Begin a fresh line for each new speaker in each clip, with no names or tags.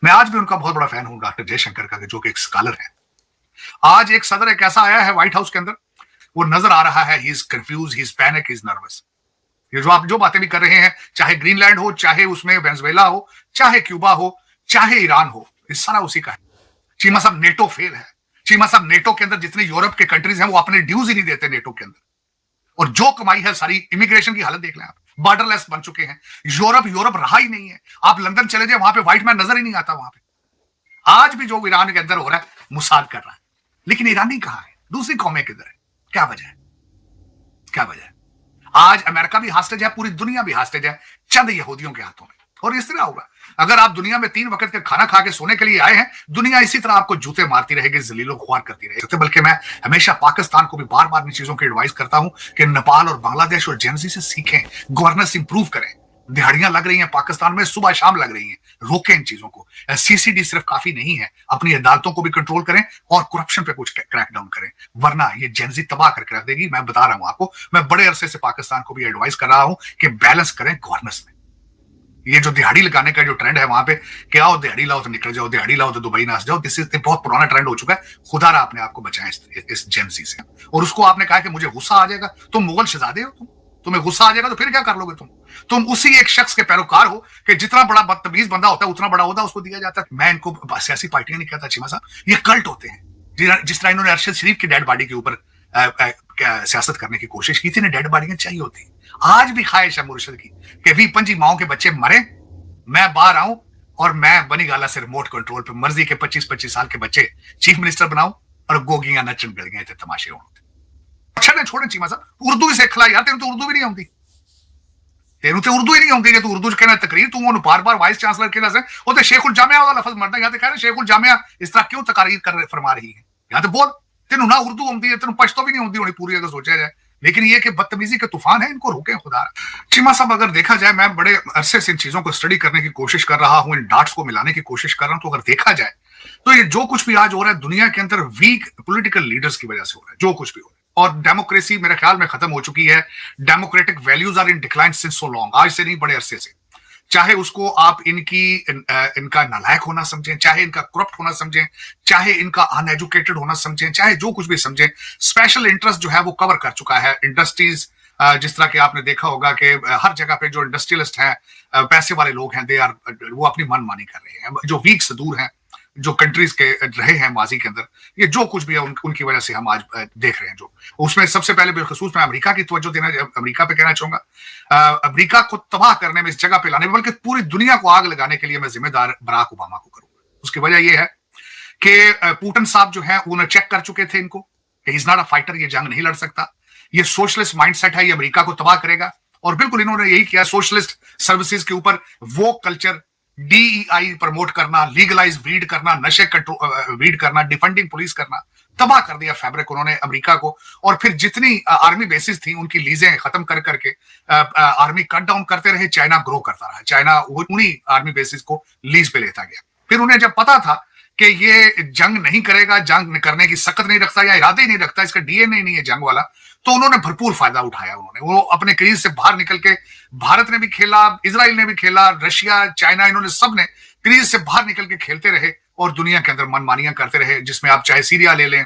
मैं आज भी उनका बहुत बड़ा फैन हूं, डॉक्टर जयशंकर का, जो कि एक स्कॉलर है। आज एक सदर एक ऐसा आया है व्हाइट हाउस के अंदर, वो नजर आ रहा है, he is confuse, he is panic, he is nervous. ये जो आप जो बातें भी कर रहे हैं, चाहे ग्रीनलैंड हो, चाहे उसमें वेनेजुएला हो, चाहे क्यूबा हो, चाहे ईरान हो, ये सारा उसी का है। चीमा साहब, नेटो फेल है। चीमा साहब, नेटो के अंदर जितने यूरोप के कंट्रीज हैं वो अपने ड्यूज ही नहीं देते नेटो के अंदर, और जो कमाई है सारी, इमिग्रेशन की हालत देख लें आप, बॉर्डरलेस बन चुके हैं। यूरोप यूरोप रहा ही नहीं है। आप लंदन चले जाए, वहां पे व्हाइट मैन नजर ही नहीं आता वहां पे। आज भी जो ईरान के अंदर हो रहा है, मुसाद कर रहा है, लेकिन ईरानी कहां है, दूसरी कौमें किधर है? क्या वजह है? क्या वजह है? आज अमेरिका भी हास्टेज है, पूरी दुनिया भी हास्टेज है चंद यहूदियों के हाथों में। और इस तरह होगा, अगर आप दुनिया में 3 वक्त के खाना खा के सोने के लिए आए हैं, दुनिया इसी तरह आपको जूते मारती रहेगी, जलीलो ख्वार करती रहेगी। बल्कि मैं हमेशा पाकिस्तान को भी बार बार इन चीजों की एडवाइस करता हूं कि नेपाल और बांग्लादेश और जेनजी से सीखें, गवर्नेंस इंप्रूव करें। दिहाड़ियां लग रही हैं पाकिस्तान में, सुबह शाम लग रही हैं, रोकें इन चीजों को। सीसीडी सिर्फ काफी नहीं है, अपनी अदालतों को भी कंट्रोल करें और करप्शन पे कुछ क्रैकडाउन करें, वरना ये जेनजी तबाह करके रख देगी। मैं बता रहा हूं आपको, मैं बड़े अरसे से पाकिस्तान को भी एडवाइस कर रहा हूं कि बैलेंस करें गवर्नेंस में। ये जो दिहाड़ी लगाने का जो ट्रेंड है वहां पे, क्या आओ दिहाड़ी लाओ तो निकल जाओ, दिहाड़ी लाओ तो दुबई ना जाओ, दिस इज बहुत पुराना ट्रेंड हो चुका है। खुदा रहा अपने आप को बचाएं इस जेनजी से। और उसको आपने कहा कि मुझे गुस्सा आ जाएगा, तुम मुगल शहजादे हो, तुम्हें गुस्सा आ जाएगा तो फिर क्या कर लोगे तुम उसी एक शख्स के पैरोकार हो कि जितना बड़ा बदतमीज बंदा होता है उतना बड़ा ओहदा उसको दिया जाता है। मैं इनको सियासी पार्टियां नहीं कहता चीमा साहब, ये कल्ट होते हैं। जिस तरह इन्होंने अरशद शरीफ की डेड बॉडी के ऊपर सियासत करने की कोशिश की थी, डेड बॉडियां चाहिए होती। आज भी ख्वाहिश है मुर्शद की कि 20-25 माओ के बच्चे मरे, मैं बाहर आऊं और मैं बनी गाला से रिमोट कंट्रोल पे मर्जी के 25-25 साल के बच्चे चीफ मिनिस्टर बनाऊं और गोगियां नचन गलियां थे, तमाशे होने। अच्छा ने छोड़े चीमा साहब, उर्दू ही सीख ला यार, तेन तो उर्दू भी नहीं आती, तेन तो उर्दू ही नहीं आती। जे तू उर्दू च कहना तकरीर, तू उन्होंने बार बार वाइस चांसलर के दस वो तो शेखुल जामिया वाला लफज मरना, या तो कह रहे शेखुल जामिया इस तरह क्यों तकारीर कर फरमा रही है, या तो बोल तेन ना उर्दू आती है, तेन पश्तो भी नहीं आती होनी पूरी, अगर सोचा जाए। लेकिन ये कि बदतमीजी के तूफान है, इनको रोकें खुदा। चीमा साहब, अगर देखा जाए, मैं बड़े अरसे से इन चीजों को स्टडी करने की कोशिश कर रहा हूं, इन डाट्स को मिलाने की कोशिश कर रहा हूं, तो अगर देखा जाए तो ये जो कुछ भी आज हो रहा है दुनिया के अंदर वीक पॉलिटिकल लीडर्स की वजह से हो रहा है, जो कुछ भी हो रहा है। और डेमोक्रेसी मेरे ख्याल में खत्म हो चुकी है। Democratic values are in decline since so long, आज से नहीं, बड़े अरसे से। चाहे उसको आप इनका नालायक होना समझें, चाहे इनका करप्ट होना समझें, चाहे इनका अनएजुकेटेड होना समझें, चाहे जो कुछ भी समझें, स्पेशल इंटरेस्ट जो है वो कवर कर चुका है इंडस्ट्रीज। जिस तरह के आपने देखा होगा कि हर जगह पे जो इंडस्ट्रियलिस्ट हैं, पैसे वाले लोग हैं, वो अपनी मनमानी कर रहे हैं। जो वीक से दूर हैं, जो कंट्रीज के रहे हैं माजी के अंदर, ये जो कुछ भी है उनकी वजह से हम आज देख रहे हैं। जो उसमें सबसे पहले बिलखसूस मैं अमेरिका की तवज्जो देना, अमेरिका पे कहना चाहूंगा, अमेरिका को तबाह करने में, इस जगह पे लाने में, बल्कि पूरी दुनिया को आग लगाने के लिए मैं जिम्मेदार बराक ओबामा को करूंगा। उसकी वजह यह है कि पुतिन साहब जो है उन्हें चेक कर चुके थे इनको कि इज नॉट अ फाइटर, ये जंग नहीं लड़ सकता, ये सोशलिस्ट माइंडसेट है, ये अमेरिका को तबाह करेगा। और बिल्कुल इन्होंने यही किया, सोशलिस्ट सर्विसेज के ऊपर वो कल्चर, डीईआई प्रमोट करना, लीगलाइज वीड करना, नशे कंट्रोल वीड करना, डिफेंडिंग पुलिस करना, तबाह कर दिया फैब्रिक उन्होंने अमेरिका को। और फिर जितनी आर्मी बेसिस थी उनकी लीजें खत्म कर करके आर्मी कट डाउन करते रहे, चाइना ग्रो करता रहा, चाइना उन्हीं आर्मी बेसिस को लीज पे लेता गया। फिर उन्हें जब पता था कि ये जंग नहीं करेगा, जंग करने की सकत नहीं रखता या इरादे ही नहीं रखता, इसका डीएनए नहीं है जंग वाला, तो उन्होंने भरपूर फायदा उठाया। वो अपने क्रीज से बाहर निकल के, भारत ने भी खेला, इजराइल ने भी खेला, रशिया, चाइना, इन्होंने सब ने क्रीज से बाहर निकल के खेलते रहे और दुनिया के अंदर मनमानियां करते रहे। जिसमें आप चाहे सीरिया ले लें,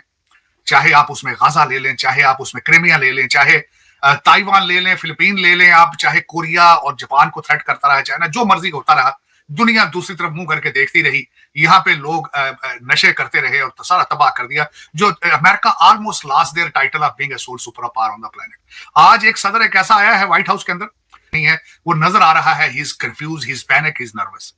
चाहे आप उसमें गाजा ले लें, चाहे आप उसमें क्रीमिया ले लें, चाहे ताइवान ले लें, फिलीपीन ले लें आप, चाहे कोरिया और जापान को थ्रेट करता रहा चाइना, जो मर्जी होता रहा, दुनिया दूसरी तरफ मुंह करके देखती रही। यहाँ पे लोग नशे करते रहे और सारा तबाह कर दिया। जो America almost lost their title of being a sole super power on the planet. आज एक सदर एक ऐसा आया है व्हाइट हाउस के अंदर, नहीं है, वो नजर आ रहा है, he is confuse, he is panic, he is nervous.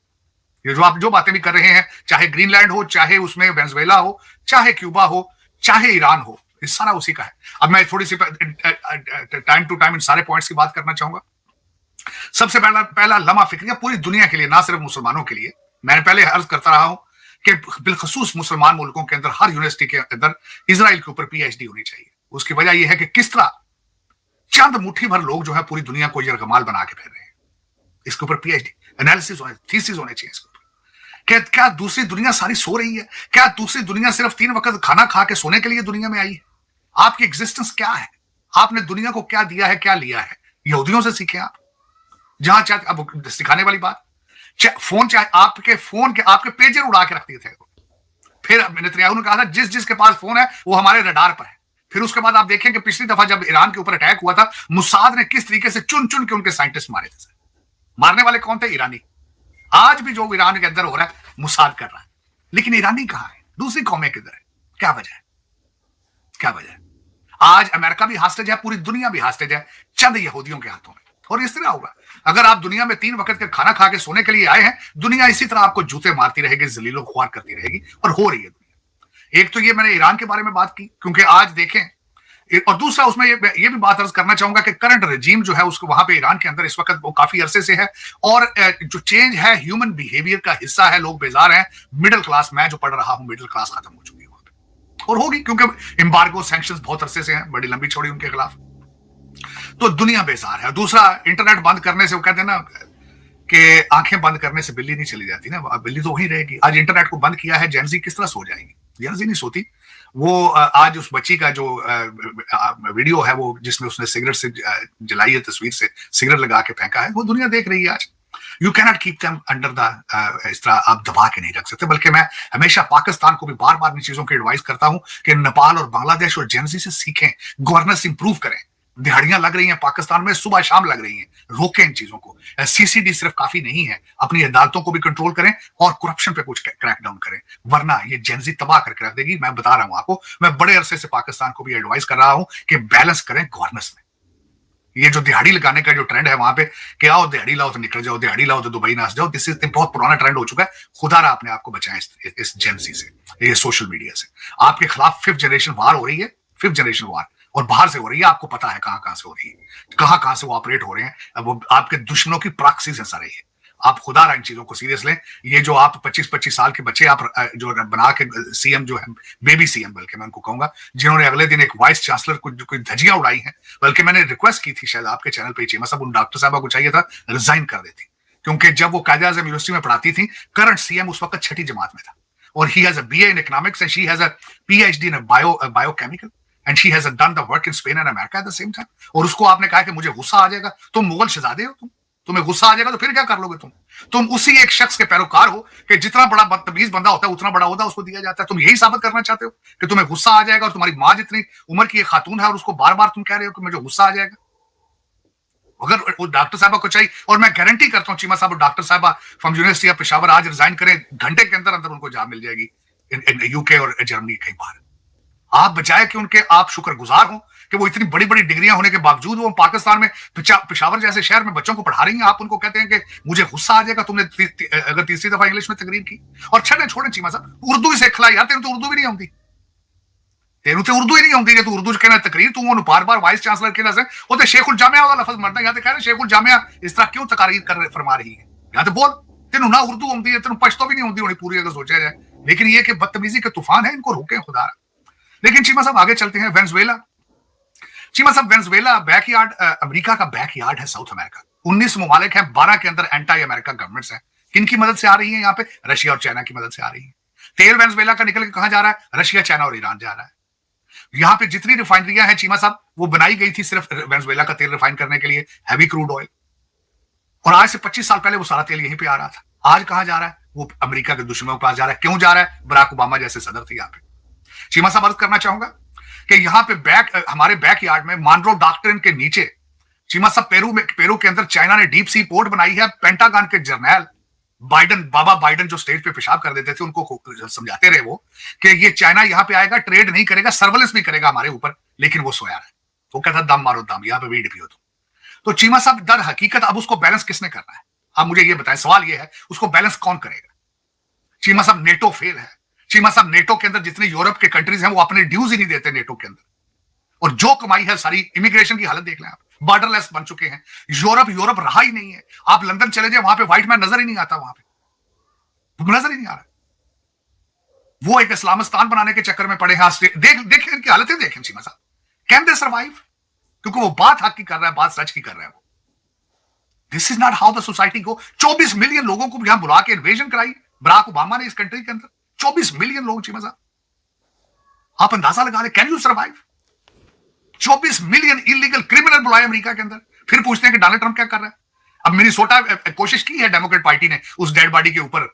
ये जो आप जो बातें भी कर रहे हैं, चाहे ग्रीनलैंड हो, चाहे उसमें वेनेजुएला हो, चाहे क्यूबा हो, चाहे ईरान हो, ये सारा उसी का है। अब मैं थोड़ी सी टाइम टू टाइम इन सारे पॉइंट्स की बात करना चाहूंगा। सबसे पहला लम्हा फिक्रिया पूरी दुनिया के लिए, ना सिर्फ मुसलमानों के लिए। मैंने पहले अर्ज करता रहा हूं कि बिलखसूस मुसलमान मुल्कों के अंदर हर यूनिवर्सिटी के अंदर इजराइल के ऊपर पीएचडी होनी चाहिए। उसकी वजह यह है कि किस तरह चंद मुट्ठी भर लोग जो है पूरी दुनिया को यरगमाल बना के फिर रहे हैं। इसके ऊपर पीएचडी एनालिसिस होने, थीसिस होने चाहिए इसके ऊपर। क्या दूसरी दुनिया सारी सो रही है? क्या दूसरी दुनिया सिर्फ 3 वक्त खाना खा के सोने के लिए दुनिया में आई है? आपकी एग्जिस्टेंस क्या है? आपने दुनिया को क्या दिया है, क्या लिया है? यहूदियों से सीखे आप, जहां चाहते। अब सिखाने वाली बात फोन, चाहे आपके फोन के आपके पेजर उड़ा के रख दिए थे। फिर नेतन्याहू ने कहा था जिस जिसके पास फोन है वो हमारे रडार पर है। फिर उसके बाद आप देखें कि पिछली दफा जब ईरान के ऊपर अटैक हुआ था, मुसाद ने किस तरीके से चुन चुन के उनके साइंटिस्ट मारे थे। मारने वाले कौन थे? ईरानी। आज भी जो ईरान के अंदर हो रहा है मुसाद कर रहा है, लेकिन ईरानी कहां है? दूसरी कौमें किधर है? क्या वजह है? क्या वजह है? आज अमेरिका भी हास्टेज है, पूरी दुनिया भी हास्टेज है चंद यहूदियों के हाथों में। और इस तरह होगा अगर आप दुनिया में 3 वक्त का खाना खा के सोने के लिए आए हैं, दुनिया इसी तरह आपको जूते मारती रहेगी, जलीलो ख्वार करती रहेगी, और हो रही है दुनिया। एक तो ये मैंने ईरान के बारे में बात की, क्योंकि आज देखें, और दूसरा उसमें ये भी बात अर्ज करना चाहूंगा कि करंट रजीम जो है उसको वहां पे ईरान के अंदर इस वक्त वो काफी अरसे से है, और जो चेंज है ह्यूमन बिहेवियर का हिस्सा है। लोग बेजार हैं, मिडिल क्लास, मैं जो पढ़ रहा हूं मिडिल क्लास खत्म हो चुकी है वहां पे, और होगी, क्योंकि एम्बार्गो सैंक्शंस बहुत अरसे से हैं, बड़ी लंबी छोड़ी उनके खिलाफ। तो दुनिया बेजार है। दूसरा, इंटरनेट बंद करने से, वो कहते हैं ना कि आंखें बंद करने से बिल्ली नहीं चली जाती ना, बिल्ली तो वहीं रहेगी। आज इंटरनेट को बंद किया है, जेनजी किस तरह सो जाएगी? जेनजी नहीं सोती। वो आज उस बच्ची का जो वीडियो है, वो जिसमें उसने सिगरेट से जलाई है, तस्वीर से सिगरेट लगा के फेंका है, वो दुनिया देख रही है आज। You cannot keep them under the, इस तरह आप दबा के नहीं रख सकते। बल्कि मैं हमेशा पाकिस्तान को भी बार बार इन चीजों की एडवाइस करता हूं कि नेपाल और बांग्लादेश और जेनजी से सीखें, गवर्नेंस इंप्रूव करें। दिहाड़ियां लग रही हैं पाकिस्तान में, सुबह शाम लग रही हैं, रोकें इन चीजों को। सीसीडी सिर्फ काफी नहीं है, अपनी अदालतों को भी कंट्रोल करें और करप्शन पे कुछ क्रैकडाउन करें, वरना ये जेनजी तबाह करके रख देगी। मैं बता रहा हूं आपको, मैं बड़े अरसे से पाकिस्तान को भी एडवाइस कर रहा हूं कि बैलेंस करें गवर्नेंस में। ये जो दिहाड़ी लगाने का जो ट्रेंड है वहां पे, कि आओ दिहाड़ी लाओ तो निकल जाओ, दिहाड़ी लाओ तो दुबई नाच जाओ, दिस इज बहुत पुराना ट्रेंड हो चुका है। खुदा रहा अपने आप को बचाएं इस जेनजी से, ये सोशल मीडिया से। आपके खिलाफ 5th जनरेशन वार हो रही है, 5th जनरेशन वार, और बाहर से हो रही है। आपको पता है कहां कहां से हो रही है, कहां कहां से वो ऑपरेट हो रहे हैं। वो आपके दुश्मनों की प्रॉक्सीज है सारे। ये आप खुदा रहा इन चीजों को सीरियस लें। ये जो आप 25-25 साल के बच्चे आप जो बना के सीएम जो है, बेबी सीएम बल्कि मैं उनको कहूंगा, जिन्होंने अगले दिन एक वाइस चांसलर को कोई धजियां उड़ाई हैं, बल्कि मैंने रिक्वेस्ट की थी शायद आपके चैनल पे, चीमा साहब, उन डॉक्टर साहबा को चाहिए था रिजाइन कर देती, क्योंकि जब वो कायदे आज़म यूनिवर्सिटी में पढ़ाती थी, करंट सीएम उस वक्त 6ठी जमात में था, और he has a BA in economics and she has a PhD in biochemical, and she has done the work in Spain and America at the same time. और उसको आपने कहा कि मुझे गुस्सा आ जाएगा, तुम मुगल शहजादे हो, तुम्हें गुस्सा आ जाएगा तो फिर क्या कर लोगे? तुम उसी एक शख्स के पैरोकार हो कि जितना बड़ा बदतमीज बंदा होता है उतना बड़ा ओहदा उसको दिया जाता है। तुम यही साबित करना चाहते हो कि तुम्हें गुस्सा आ जाएगा, और तुम्हारी माँ जितनी उम्र की एक खातून है और उसको बार बार तुम कह रहे हो कि मुझे गुस्सा आ जाएगा। अगर वो डॉक्टर साहबा को चाहिए, और मैं गारंटी करता हूं चीमा साहब, डॉक्टर साहबा फ्रॉम यूनिवर्सिटी ऑफ पेशावर आज रिजाइन करें, घंटे के अंदर अंदर उनको जॉब मिल जाएगी इन यूके और जर्मनी कहीं बाहर। आप बचाए कि उनके आप शुक्रगुजार हो कि वो इतनी बड़ी बड़ी डिग्रियां होने के बावजूद वो पाकिस्तान में पेशावर जैसे शहर में बच्चों को पढ़ा रही हैं। आप उनको कहते हैं कि मुझे गुस्सा आ जाएगा तुमने अगर तीसरी दफा इंग्लिश में तकरीर की। और छड़े छोड़े चीमा साहब, उर्दू ही सीख ला यार, तेन तो उर्दू भी नहीं आती, तेन तो उर्दू ही नहीं आती, तू उर्दू कहना तकरीर, तू वो बार बार वाइस चांसलर के लफ्ज वो तो शेखुल जामिया वाला लफ्ज मरता है। यहाँ कह रहे शेखुल जामिया इस तरह क्यों तकारीर कर फरमा रही है? यहाँ तो बोल, तेन ना उर्दू आती है, तेन पश्तो भी नहीं आती होनी पूरी, अगर सोचा जाए। लेकिन ये कि बदतमीजी के तूफान है, इनको रोके खुदा। लेकिन चीमा साहब आगे चलते हैं। वेनेजुएला, चीमा साहब वेनेजुएला बैकयार्ड, अमेरिका का बैकयार्ड है साउथ अमेरिका। 19 ममालिक हैं, 12 के अंदर एंटी अमेरिका गवर्नमेंट्स हैं। किनकी मदद से आ रही है? यहाँ पे रशिया और चाइना की मदद से आ रही है। तेल वेनेजुएला का निकल के कहां जा रहा है? रशिया, चाइना और ईरान जा रहा है। यहाँ पे जितनी रिफाइनरियां हैं चीमा साहब, वो बनाई गई थी सिर्फ वेनेजुएला का तेल रिफाइन करने के लिए, हैवी क्रूड ऑयल। और आज से 25 साल पहले वो सारा तेल यहीं पे आ रहा था। आज कहां जा रहा है? वो अमेरिका के दुश्मनों के पास जा रहा है। क्यों जा रहा है? बराक ओबामा जैसे सदर थे यहाँ पे। चीमा साहब अर्ज करना चाहूंगा कि यहाँ पे हमारे बैकयार्ड में मानरो डॉक्ट्रिन के नीचे, चीमा साहब पेरू के अंदर चाइना ने डीप सी पोर्ट बनाई है। पेंटागन के जर्नल बाबा बाइडन जो स्टेज पे पेशाब कर देते थे, उनको समझाते रहे वो कि ये चाइना यहाँ पे आएगा, ट्रेड नहीं करेगा, सर्वेलेंस नहीं करेगा हमारे ऊपर, लेकिन वो सोया है। वो कहता दम मारो दम, यहाँ पे वीड पियो। तो चीमा साहब दर हकीकत अब उसको बैलेंस किसने करना है? आप मुझे ये बताएं, सवाल ये है, उसको बैलेंस कौन करेगा? चीमा साहब नेटो फेल है। चीमा साहब नेटो के अंदर जितने यूरोप के कंट्रीज हैं वो अपने ड्यूज ही नहीं देते नेटो के अंदर, और जो कमाई है सारी, इमिग्रेशन की हालत देख लें आप, बॉर्डरलेस बन चुके हैं। यूरोप रहा ही नहीं है। आप लंदन चले जाए, वहां पे व्हाइट मैन नजर ही नहीं आता, वहां पे नजर ही नहीं आ रहा। वो एक इस्लामिस्तान बनाने के चक्कर में पड़े हैं। देखें इनकी हालतें, देखें चीमा साहब, कैन दे सर्वाइव? क्योंकि वो बात हक की कर रहा है, बात सच की कर रहा है वो। This is not how the society को। 24 मिलियन लोगों को यहां बुला के इन्वेजन कराई बराक ओबामा ने इस कंट्री के अंदर। 24 मिलियन लोग चीमा साहब, आप अंदाजा लगा ले, can you survive? 24 million illegal criminal बुलाए अमेरिका के अंदर। फिर पूछते हैं कि डोनाल्ड ट्रंप क्या कर रहा है? अब मिनीसोटा कोशिश की है डेमोक्रेट पार्टी ने उस डेड बॉडी के ऊपर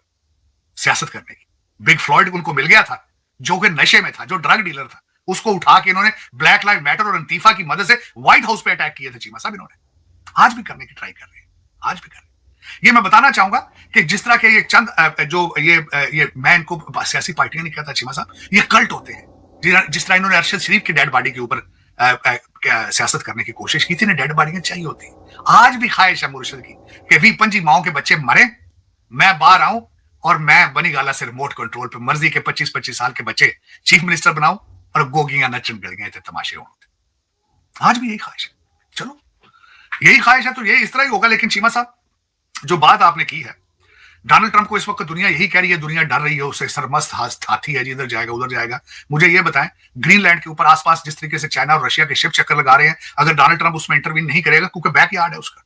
सियासत करने की। बिग फ्लॉयड उनको मिल गया था, जो कि नशे में था, जो ड्रग डीलर था, उसको उठा के इन्होंने ब्लैक लाइव मैटर और अंतीफा की मदद से व्हाइट हाउस पे अटैक किए थे चीमा साहब इन्होंने। आज भी करने की ट्राई कर रहे हैं, आज भी कर रहे हैं। ये मैं बताना चाहूंगा कि जिस तरह के ये चंद जो ये मैं इनको सियासी पार्टियां नहीं कहता चीमा साहब, ये कल्ट होते हैं। जिस तरह इन्होंने अरशद शरीफ की डेड बॉडी के ऊपर सियासत करने की कोशिश की थी ना, डेड बॉडियां चाहिए होती। आज भी ख्वाहिश है मुर्शद की कि 20-25 माओ के बच्चे मरे, मैं बाहर आऊं और मैं बनी गाला से रिमोट कंट्रोल पे मर्जी के 25-25 साल के बच्चे चीफ मिनिस्टर बनाऊं और गोगियां नचन गलियां थे तमाशे हो। आज भी यही ख्वाहिश है। चलो यही ख्वाहिश है तो ये इस तरह ही होगा। लेकिन चीमा साहब, जो बात आपने की है, डोनाल्ड ट्रंप को इस वक्त दुनिया यही कह रही है, दुनिया डर रही है उससे, सरमस्त हाथी है, जिधर जाएगा उधर जाएगा। मुझे ये बताएं, ग्रीनलैंड के ऊपर आसपास जिस तरीके से चाइना और रशिया के शिप चक्कर लगा रहे हैं, अगर डोनाल्ड ट्रंप उसमें इंटरवीन नहीं करेगा, क्योंकि बैकयार्ड है उसका,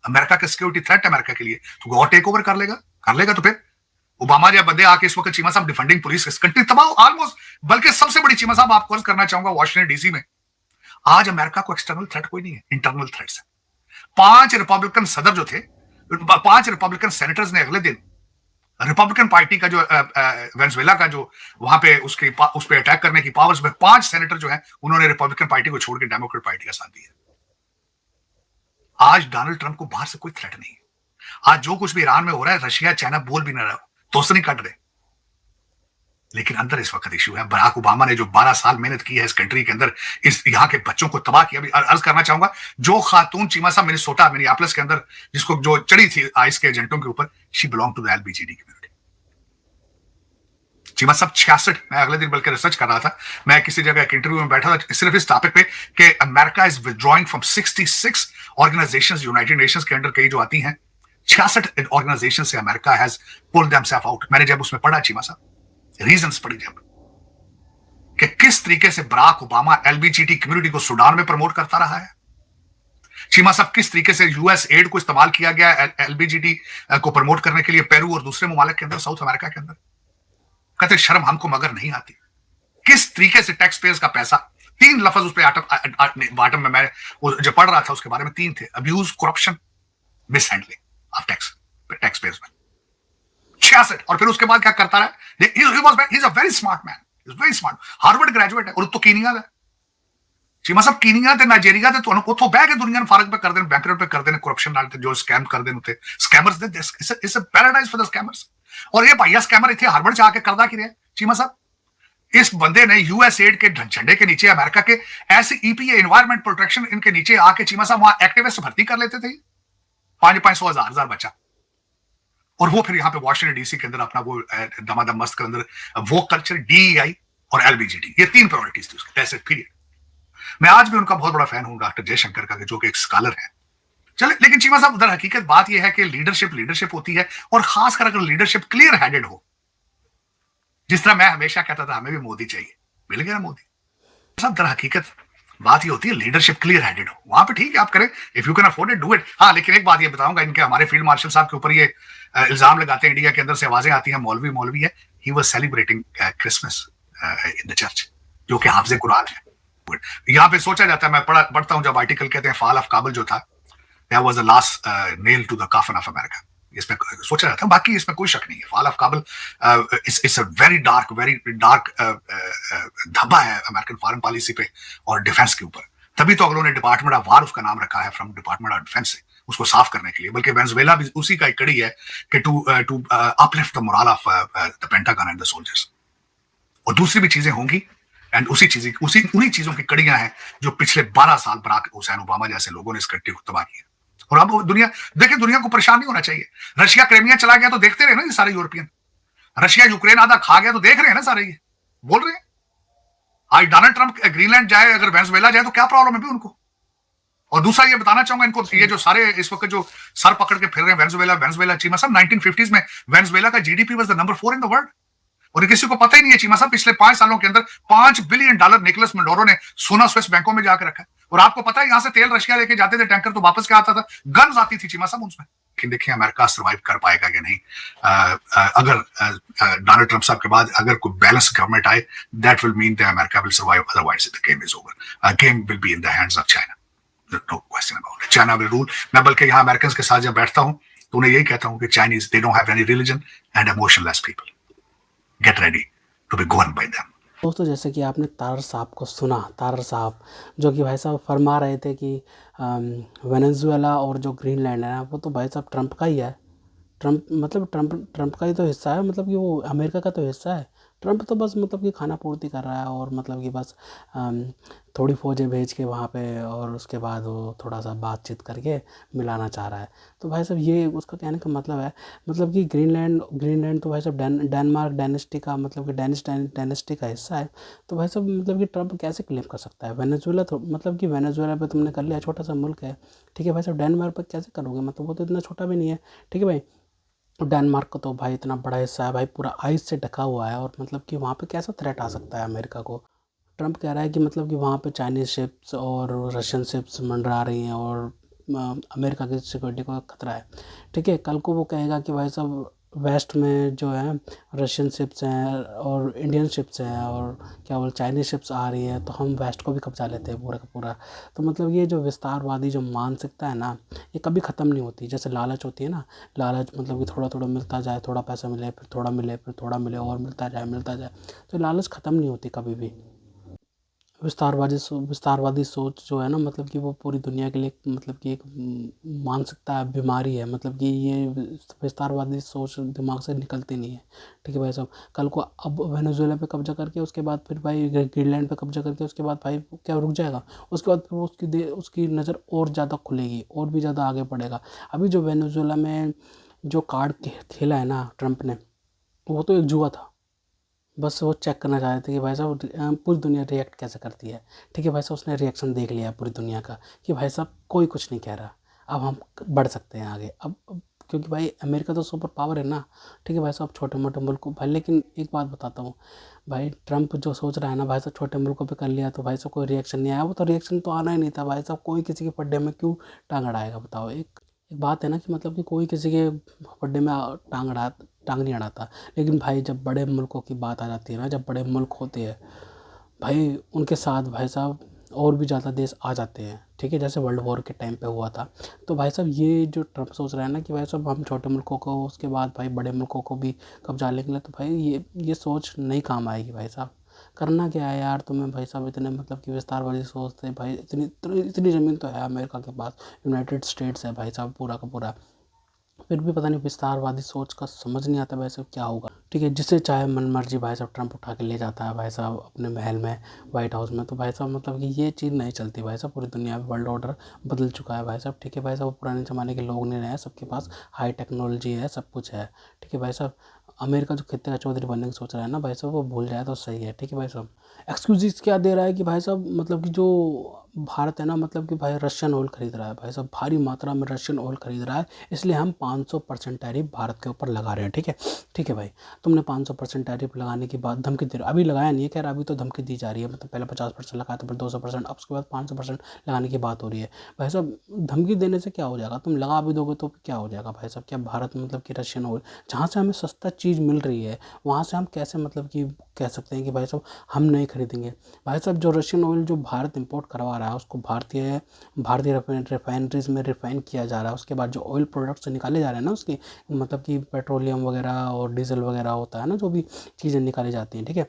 अमेरिका का सिक्योरिटी थ्रेट अमेरिका के लिए, तो वो टेक ओवर कर लेगा तो फिर ओबामा जब बंदे आके इस वक्त चीमा साहब डिफेंडिंग पुलिस कंट्री तबाह ऑलमोस्ट। बल्कि सबसे बड़ी चीमा साहब आपको अर्ज करना चाहूंगा, वॉशिंगटन डीसी में आज अमेरिका को एक्सटर्नल थ्रेट कोई नहीं है, इंटरनल थ्रेट्स है। 5 रिपब्लिकन सदर जो थे, 5 रिपब्लिकन सेनेटर्स ने अगले दिन रिपब्लिकन पार्टी का जो वेनेजुएला का जो वहां पे उस पर अटैक करने की पावर्स में 5 सेनेटर जो है उन्होंने रिपब्लिकन पार्टी को छोड़ के डेमोक्रेट पार्टी का साथ दिया। आज डोनाल्ड ट्रंप को बाहर से कोई थ्रेट नहीं है। आज जो कुछ भी ईरान में हो रहा है, रशिया चाइना बोल भी ना रहा, तो नहीं काट रहे, लेकिन अंदर इस वक्त इशू है। बराक ओबामा ने जो 12 साल मेहनत की है इस कंट्री के अंदर, इस यहाँ के बच्चों को तबाह किया। अभी अर्ज करना चाहूंगा, जो खातून चीमा साहब मिनेसोटा मिनियापोलिस के अंदर जिसको जो चढ़ी थी आइस के एजेंटों के ऊपर, she belong to the LBGD community. Cheema साहब 66, मैं अगले दिन बल्कि रिसर्च कर रहा था, मैं किसी जगह एक इंटरव्यू में बैठा था सिर्फ इस टॉपिक पे कि America is withdrawing from 66 organisations, United Nations के अंडर कई जो आती हैं, 66 ऑर्गेनाइजेशन से America has pulled themselves out. मैंने जब उसमें पढ़ा चीमा साहब, रीजंस पड़ी जब कि किस तरीके से बराक ओबामा एलबीजीटी कम्युनिटी को सूडान में प्रमोट करता रहा है, चीमा साहब किस तरीके से यूएस एड को इस्तेमाल किया गया एलबीजीटी को प्रमोट करने के लिए पेरू और दूसरे ममालिक के अंदर, साउथ अमेरिका के अंदर। कहते शर्म हमको मगर नहीं आती, किस तरीके से टैक्स पेयर्स का पैसा, 3 लफ्ज उस पर बॉटम में मैं जो पढ़ रहा था उसके बारे में 3 थे, abuse, corruption, miss handling of tax payers में 66। और फिर उसके बाद क्या करता रहा, he is a very smart man, is very smart, Harvard graduate है, और तो कीनिया है चीमा साहब, कीनिया ते नाइजीरिया ते तो उतो बह के दुनिया फारग पे कर देने, बैंकरप्ट पे कर देने, करप्शन नाल जो स्कैम कर देने उते scammers they, it's a paradise for the scammers. और ये भैया स्कैमर इतने हार्वर्ड से आके करदा कि रहे चीमा साहब, इस बंदे ने यूएस एड के झंडे के नीचे, अमेरिका के ऐसे ईपीए एनवायरमेंट प्रोटेक्शन इनके नीचे आके चीमा साहब वहां एक्टिविस्ट भर्ती कर लेते थे, 500 हजार बच्चा, और वो फिर यहाँ पे वॉशिंगटन डीसी के अंदर अपना वो दमादम मस्त के अंदर वो कल्चर, डीईआई और एलबीजीटी, ये 3 प्रायोरिटीज थी उसके टेस्ट पीरियड। मैं आज भी उनका बहुत बड़ा फैन हूं, डॉक्टर जयशंकर का, जो कि एक स्कॉलर है। चले, लेकिन चीमा साहब उधर हकीकत बात यह है कि लीडरशिप होती है, और खासकर अगर लीडरशिप क्लियर हेडेड हो, जिस तरह मैं हमेशा कहता था हमें भी मोदी चाहिए, मिल गया ना मोदी साहब। दर हकीकत बात ये होती है लीडरशिप क्लियर हेडेड हो, वहां पे ठीक है आप करें, if you can afford it do it. हाँ, लेकिन एक बात ये बताऊंगा, इनके हमारे फील्ड मार्शल साहब के ऊपर ये इल्जाम लगाते हैं, इंडिया के अंदर से आवाजें आती हैं, मौलवी है, he was celebrating Christmas in the church, जो कि हाफिज़े कुरान है। यहाँ पे सोचा जाता है, मैं पढ़ता हूँ जब आर्टिकल कहते हैं फॉल ऑफ काबुल जो था, that was the last nail to the coffin of America, इसमें सोचा जाता है, बाकी इसमें कोई शक नहीं है। Fall of Kabul it's a very dark धब्बा है अमेरिकन फॉरेन पॉलिसी पे और डिफेंस के ऊपर। तभी तो अगलों ने डिपार्टमेंट ऑफ वार उसका नाम रखा है, फ्रॉम डिपार्टमेंट ऑफ डिफेंस से, उसको साफ करने के लिए। बल्कि वेनेजुएला भी उसी का एक कड़ी है कि to uplift the moral of the Pentagon and the soldiers, और दूसरी भी चीजें होंगी, एंड उन्हीं चीजों की कड़ियां हैं जो पिछले 12 साल बराक हुसैन ओबामा जैसे लोगों ने इस कंट्री को तबाह किया। और अब दुनिया को परेशान नहीं होना चाहिए। रशिया क्रेमिया चला गया तो देखते रहे ना ये सारे यूरोपियन, रशिया यूक्रेन आधा खा गया तो देख रहे हैं ना सारे, ये बोल रहे हैं। आज डोनाल्ड ट्रंप ग्रीनलैंड जाए, अगर वेनेजुएला जाए तो क्या प्रॉब्लम है भी उनको। और दूसरा ये बताना चाहूंगा इनको, ये जो सारे इस वक्त जो सर पकड़ के फिर रहे हैं वेनेजुएला चीमा साहब, 1950s में वेनेजुएला का GDP was the number 4 in the world, और किसी को पता ही नहीं है चीमा साहब, पिछले 5 सालों के अंदर $5 बिलियन निकोलस मैडुरो ने सोना स्विस बैंकों में जाकर रखा है। और आपको पता है यहां से तेल रशिया लेके जाते थे टैंकर, तो वापस क्या आता था, गन्स आती थी चीमा साहब उसमें। लेकिन देखिए अमेरिका सर्वाइव कर पाएगा कि नहीं, अगर डोनाल्ड ट्रंप साहब के बाद अगर कोई बैलेंस गवर्नमेंट आए, that will mean that America will survive, otherwise the game is over, game will be in the hands of China. No question about it, China will rule. मैं बल्कि यहाँ American के साथ जब बैठता हूँ तो उन्हें यही कहता हूँ कि Chinese they don't have any religion and emotionless people, get ready to be govern by them.
दोस्तों जैसे कि आपने तारर साहब को सुना, तारर साहब जो कि भाई साहब फरमा रहे थे कि वेनेजुएला और जो ग्रीनलैंड है ना वो तो भाई साहब ट्रंप का ही है। ट्रंप का ही तो हिस्सा है, मतलब कि वो अमेरिका का तो हिस्सा है। ट्रंप तो बस मतलब कि खाना पूर्ति कर रहा है और मतलब कि बस थोड़ी फौजें भेज के वहाँ पे और उसके बाद वो थोड़ा सा बातचीत करके मिलाना चाह रहा है। तो भाई साहब ये उसका कहने का मतलब है, मतलब कि ग्रीनलैंड तो भाई साहब डेनमार्क डायनेस्टी का, मतलब कि डेनिश डायनेस्टी का हिस्सा है। तो भाई साहब मतलब कि ट्रंप कैसे क्लेम कर सकता है? वेनेजुएला तो मतलब कि वेनेजुएला पे तुमने कर लिया, छोटा सा मुल्क है, ठीक है भाई साहब। डेनमार्क पर कैसे करोगे? मतलब वो तो इतना छोटा भी नहीं है, ठीक है भाई। डेनमार्क का तो भाई इतना बड़ा हिस्सा है भाई, पूरा आइस से ढका हुआ है, और मतलब कि वहाँ पे कैसा थ्रेट आ सकता है अमेरिका को? ट्रंप कह रहा है कि मतलब कि वहाँ पे चाइनीज शिप्स और रशियन शिप्स मंडरा रही हैं और अमेरिका की सिक्योरिटी को खतरा है, ठीक है। कल को वो कहेगा कि भाई साहब वेस्ट में जो है रशियन शिप्स हैं और इंडियन शिप्स हैं और क्या बोल चाइनीज शिप्स आ रही हैं, तो हम वेस्ट को भी कब्जा लेते हैं पूरा का पूरा। तो मतलब ये जो विस्तारवादी जो मानसिकता है ना, ये कभी ख़त्म नहीं होती। जैसे लालच होती है ना, लालच मतलब कि थोड़ा थोड़ा मिलता जाए, थोड़ा पैसा मिले, फिर थोड़ा मिले, फिर थोड़ा मिले और मिलता जाए मिलता जाए, तो लालच ख़त्म नहीं होती कभी भी। विस्तारवादी सोच जो है ना, मतलब कि वो पूरी दुनिया के लिए मतलब कि एक मानसिकता है, बीमारी है। मतलब कि ये विस्तारवादी सोच दिमाग से निकलती नहीं है, ठीक है भाई साहब। कल को अब वेनेजुएला पे कब्जा करके उसके बाद फिर भाई ग्रीनलैंड पे कब्जा करके उसके बाद भाई क्या रुक जाएगा? उसके बाद फिर वो उसकी नज़र और ज़्यादा खुलेगी और भी ज़्यादा आगे बढ़ेगा। अभी जो वेनेजुएला में जो कार्ड खेला है ना ट्रंप ने, वो तो एक जुआ था। बस वो चेक करना चाह रहे थे कि भाई साहब पूरी दुनिया रिएक्ट कैसे करती है, ठीक है भाई साहब। उसने रिएक्शन देख लिया पूरी दुनिया का कि भाई साहब कोई कुछ नहीं कह रहा, अब हम बढ़ सकते हैं आगे। अब क्योंकि भाई अमेरिका तो सुपर पावर है ना, ठीक है भाई साहब। छोटे मोटे मुल्क को भाई, लेकिन एक बात बताता हूँ भाई, ट्रंप जो सोच रहा है ना भाई साहब, छोटे मुल्कों पे कर लिया तो भाई साहब कोई रिएक्शन नहीं आया। वो तो रिएक्शन तो आना ही नहीं था भाई साहब, कोई किसी के पड्डे में क्यों टांग अड़ाएगा बताओ? एक बात है ना कि मतलब कि कोई किसी के पड्डे में टांग नहीं अड़ाता। लेकिन भाई जब बड़े मुल्कों की बात आ जाती है ना, जब बड़े मुल्क होते हैं भाई, उनके साथ भाई साहब और भी ज़्यादा देश आ जाते हैं, ठीक है। जैसे वर्ल्ड वॉर के टाइम पे हुआ था। तो भाई साहब ये जो ट्रंप सोच रहा है ना कि भाई साहब हम छोटे मुल्कों को उसके बाद भाई बड़े मुल्कों को भी कब्जा लेंगे, तो भाई ये सोच नहीं काम आएगी भाई साहब। करना क्या है यार तुम्हें भाई साहब? इतने मतलब कि विस्तारवादी सोचते भाई, इतनी ज़मीन तो है अमेरिका के पास, यूनाइटेड स्टेट्स है भाई साहब पूरा का पूरा, फिर भी पता नहीं विस्तारवादी सोच का समझ नहीं आता वैसे क्या होगा, ठीक है। जिसे चाहे मन मर्जी भाई साहब ट्रंप उठा के ले जाता है भाई साहब अपने महल में, वाइट हाउस में। तो भाई साहब मतलब कि ये चीज़ नहीं चलती भाई साहब, पूरी दुनिया में वर्ल्ड ऑर्डर बदल चुका है भाई साहब, ठीक है भाई साहब। पुराने ज़माने के लोग नहीं रहे, सबके पास हाई टेक्नोलॉजी है, सब कुछ है, ठीक है भाई साहब। अमेरिका जो खित्ते का चौधरी बनने की सोच रहा है ना भाई साहब, वो भूल जाए तो सही है, ठीक है भाई साहब। एक्सक्यूज़ क्या दे रहा है कि भाई साहब मतलब कि जो भारत है ना, मतलब कि भाई रशियन ऑयल खरीद रहा है भाई साहब, भारी मात्रा में रशियन ऑयल खरीद रहा है, इसलिए हम 500% टैरिफ भारत के ऊपर लगा रहे हैं, ठीक है। ठीक है भाई, तुमने 500% टैरिफ लगाने के बाद धमकी दे रहे हो, अभी लगाया नहीं है खैर, अभी तो धमकी दी जा रही है, मतलब पहले 50% लगाया था, फिर 200%, अब उसके बाद 500% लगाने की बात हो रही है। भाई साहब धमकी देने से क्या हो जाएगा? तुम लगा भी दोगे तो क्या हो जाएगा भाई साहब? क्या भारत मतलब कि रशियन ऑयल जहाँ से हमें सस्ता चीज़ मिल रही है, वहाँ से हम कैसे मतलब कि कह सकते हैं कि भाई साहब हम नहीं खरीदेंगे? भाई साहब जो रशियन ऑयल जो भारत इंपोर्ट करवा रहा है उसको भारतीय भारतीय रिफाइनरीज में रिफाइन किया जा रहा है, उसके बाद जो ऑयल प्रोडक्ट्स निकाले जा रहे हैं ना उसकी, मतलब कि पेट्रोलियम वगैरह और डीजल वगैरह होता है ना, जो भी चीज़ें निकाली जाती हैं, ठीक है,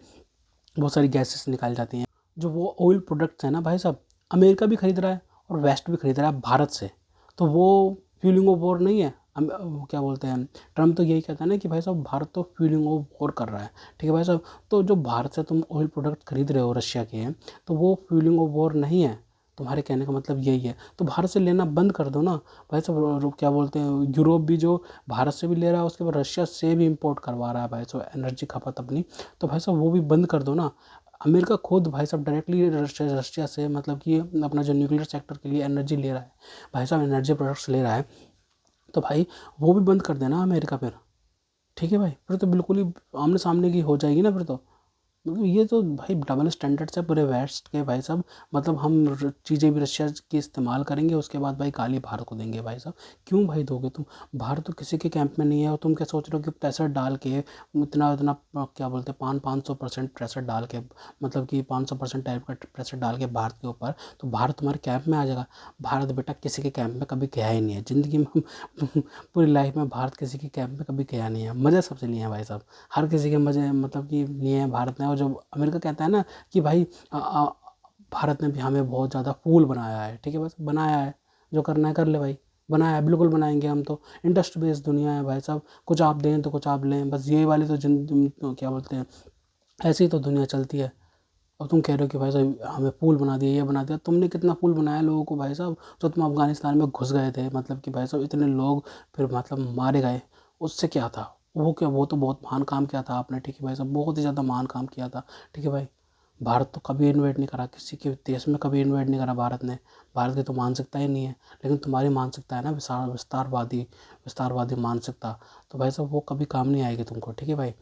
बहुत सारी गैसेस निकाली जाती हैं, जो वो ऑयल प्रोडक्ट्स हैं ना भाई साहब, अमेरिका भी खरीद रहा है और वेस्ट भी खरीद रहा है भारत से। तो वो फ्यूलिंग ऑफ वॉर नहीं है? वो क्या बोलते हैं, ट्रम्प तो यही कहता है ना कि भाई साहब भारत तो फ्यूलिंग ऑफ वॉर कर रहा है, ठीक है भाई साहब। तो जो भारत से तुम ऑयल प्रोडक्ट खरीद रहे हो रशिया के, तो वो फ्यूलिंग ऑफ वॉर नहीं है, तुम्हारे कहने का मतलब यही है। तो भारत से लेना बंद कर दो ना भाई साहब। क्या बोलते हैं, यूरोप भी जो भारत से भी ले रहा है, उसके बाद रशिया से भी इंपोर्ट करवा रहा है भाई साहब एनर्जी खपत अपनी, तो भाई साहब वो भी बंद कर दो ना। अमेरिका खुद भाई साहब डायरेक्टली रशिया से मतलब कि अपना जो न्यूक्लियर सेक्टर के लिए एनर्जी ले रहा है भाई साहब, एनर्जी प्रोडक्ट्स ले रहा है, तो भाई वो भी बंद कर देना अमेरिका फिर, ठीक है भाई। फिर तो बिल्कुल ही आमने सामने की हो जाएगी ना फिर तो, मतलब ये तो भाई डबल स्टैंडर्ड्स है पूरे वेस्ट के भाई साहब। मतलब हम चीज़ें भी रशिया की इस्तेमाल करेंगे, उसके बाद भाई गाली भारत को देंगे भाई साहब। क्यों भाई दोगे तुम? भारत तो किसी के कैंप में नहीं है, और तुम क्या सोच रहे हो कि प्रेशर डाल के इतना इतना क्या बोलते हैं 500% प्रेशर डाल के, मतलब कि 500% टाइप का प्रेशर डाल के भारत के ऊपर, तो भारत तुम्हारे कैंप में आ जाएगा? भारत बेटा किसी के कैंप में कभी गया ही नहीं है ज़िंदगी में। पूरी लाइफ में भारत किसी के कैंप में कभी गया नहीं है। मज़े सबसे लिए हैं भाई साहब, हर किसी के मज़े मतलब कि लिए हैं भारत ने। और जो अमेरिका कहता है ना कि भाई भारत ने भी हमें बहुत ज़्यादा फूल बनाया है, ठीक है, बस बनाया है, जो करना है कर ले भाई, बनाया है, बिल्कुल बनाएंगे हम तो। इंटरेस्ट बेस्ड दुनिया है भाई साहब, कुछ आप दें तो कुछ आप लें, बस ये वाली तो तो क्या बोलते हैं, ऐसी तो दुनिया चलती है। और तुम कह रहे हो कि भाई साहब हमें पुल बना दिया, ये बना दिया, तुमने कितना पुल बनाया लोगों को भाई साहब? जो तुम अफगानिस्तान में घुस गए थे, मतलब कि भाई साहब इतने लोग फिर मतलब मारे गए, उससे क्या था? वो क्या, वो तो बहुत महान काम किया था आपने, ठीक है भाई साहब, बहुत ही ज़्यादा महान काम किया था, ठीक है भाई। भारत तो कभी इन्वेट नहीं करा किसी के देश में, कभी इन्वेट नहीं करा भारत ने। भारत की तो मानसिकता ही नहीं है। लेकिन तुम्हारी मानसिकता है ना विस्तारवादी मानसिकता, तो भाई साहब वो कभी काम नहीं आएगी तुमको, ठीक है भाई।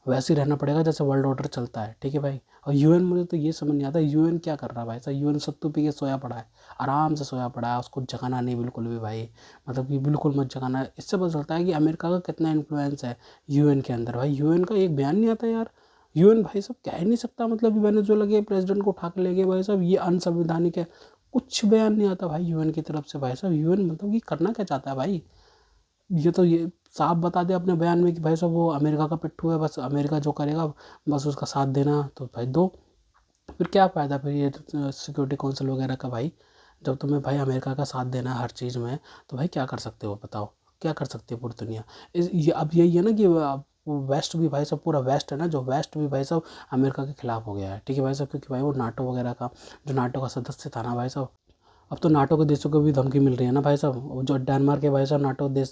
वैसे ही रहना पड़ेगा जैसे वर्ल्ड ऑर्डर चलता है, ठीक है भाई। और यूएन, मुझे तो ये समझ नहीं आता यूएन क्या कर रहा है भाई साहब? यूएन सत्तू पी के सोया पड़ा है, आराम से सोया पड़ा है, उसको जगाना नहीं बिल्कुल भी भाई, मतलब कि बिल्कुल मत जगाना। इससे पता चलता है कि अमेरिका का कितना इन्फ्लुएंस है यूएन के अंदर भाई। यूएन का एक बयान नहीं आता यार। यूएन भाई साहब कह ही नहीं सकता, मतलब कि वेनेजुएला के प्रेसिडेंट को उठा के ले गए भाई साहब, ये अनसंवैधानिक है, कुछ बयान नहीं आता भाई यूएन की तरफ से भाई साहब। यूएन मतलब कि करना क्या चाहता है भाई? ये तो ये साफ बता दे अपने बयान में कि भाई साहब वो अमेरिका का पिट्ठू है, बस अमेरिका जो करेगा बस उसका साथ देना, तो भाई दो। फिर क्या फ़ायदा फिर ये सिक्योरिटी काउंसिल वगैरह का भाई, जब तुम्हें भाई अमेरिका का साथ देना है हर चीज़ में, तो भाई क्या कर सकते हो बताओ? क्या कर सकती है पूरी दुनिया? ये अब यही है ना कि वो वेस्ट भी भाई साहब, पूरा वेस्ट है ना, जो वेस्ट भी भाई साहब अमेरिका के खिलाफ हो गया है, ठीक है भाई साहब, क्योंकि भाई वो नाटो वगैरह का, जो नाटो का सदस्य था ना भाई साहब, अब तो नाटो के देशों को भी धमकी मिल रही है ना भाई साहब। वो जो डेनमार्क है भाई साहब,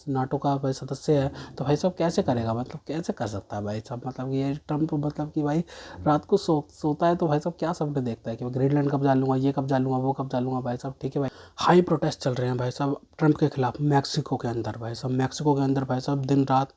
नाटो का भाई सदस्य है, तो भाई साहब कैसे करेगा, मतलब कैसे कर सकता है भाई साहब? मतलब कि ये ट्रम्प, मतलब कि भाई रात को सोता है तो भाई साहब क्या सपने देखता है कि मैं ग्रीनलैंड कब्जा लूँगा, ये कब्जा लूँगा, वो कब्जा लूँगा भाई साहब, ठीक है भाई। हाई प्रोटेस्ट चल रहे हैं भाई साहब ट्रम्प के खिलाफ मैक्सिको के अंदर भाई साहब, मैक्सिको के अंदर भाई साहब दिन रात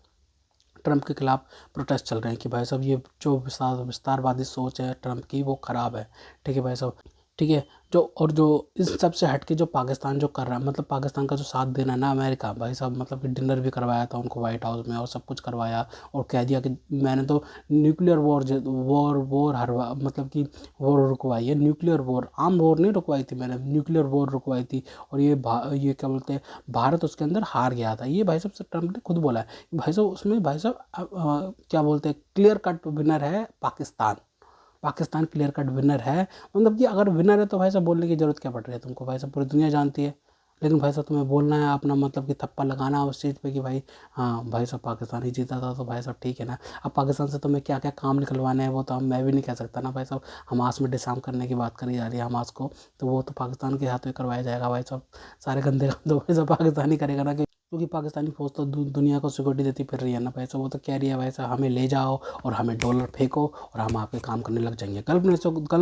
ट्रम्प के खिलाफ प्रोटेस्ट चल रहे हैं कि भाई साहब ये जो विस्तारवादी सोच है ट्रम्प की वो ख़राब है, ठीक है भाई साहब, ठीक है। जो और जो इस सब से हट के जो पाकिस्तान जो कर रहा है, मतलब पाकिस्तान का जो साथ देना है ना अमेरिका भाई साहब, मतलब कि डिनर भी करवाया था उनको वाइट हाउस में और सब कुछ करवाया, और कह दिया कि मैंने तो न्यूक्लियर वॉर हरवा, मतलब कि वॉर रुकवाई है, न्यूक्लियर वॉर, आम वॉर नहीं रुकवाई थी मैंने, न्यूक्लियर वॉर रुकवाई थी। और ये क्या बोलते हैं, भारत उसके अंदर हार गया था, ये भाई साहब ट्रम्प ने खुद बोला है भाई साहब। उसमें भाई साहब क्या बोलते हैं, क्लियर कट विनर है Pakistan, Pakistan clear cut winner है। मतलब कि अगर विनर है तो भाई साहब बोलने की ज़रूरत क्या पड़ रही है तुमको भाई साहब, पूरी दुनिया जानती है। लेकिन भाई साहब तुम्हें बोलना है अपना, मतलब कि थप्पा लगाना है उस चीज़ पे कि भाई हाँ भाई साहब पाकिस्तान ही जीता था, तो भाई साहब ठीक है ना। अब पाकिस्तान से तुम्हें क्या क्या काम निकलवाने हैं वो तो मैं भी नहीं कह सकता ना भाई साहब। हमास में डिसआर्म करने की बात करी जा रही है हमास को, तो वो तो पाकिस्तान के हाथ में करवाया जाएगा भाई साहब। सारे गंदे काम तो भाई साहब पाकिस्तान ही करेगा ना, क्योंकि पाकिस्तानी फौज तो दुनिया को सिक्योरिटी देती फिर रही है ना भाई साहब। वो तो कह रही है भाई साहब हमें ले जाओ और हमें डॉलर फेंको और हम आपके काम करने लग जाएंगे। गल्फ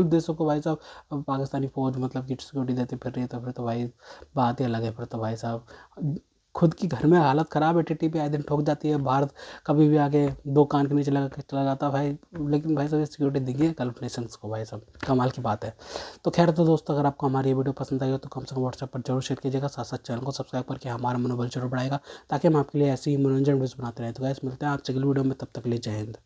देशों को भाई साहब पाकिस्तानी फौज मतलब कि सिक्योरिटी देती फिर रही है, तो फिर तो भाई बात ही अलग है। फिर तो भाई साहब खुद की घर में हालत ख़राब है, टीटी पे आए दिन ठोक जाती है, भारत कभी भी आगे दो कान के नीचे लगा के चला जाता है भाई। लेकिन भाई साहब सिक्योरिटी देंगे गल्फ नेशंस को भाई साहब, कमाल की बात है। तो खैर तो दोस्तों, अगर आपको हमारी ये वीडियो पसंद आई हो तो कम से कम व्हाट्सएप पर जरूर शेयर कीजिएगा, साथ साथ चैनल को सब्सक्राइब करके हमारा मनोबल जरूर बढ़ाएगा, ताकि हम आपके लिए ऐसी ही मनोरंजन वीडियोस बनाते रहें। तो गाइस मिलते हैं आपसे अगली वीडियो में, तब तक के लिए जय हिंद।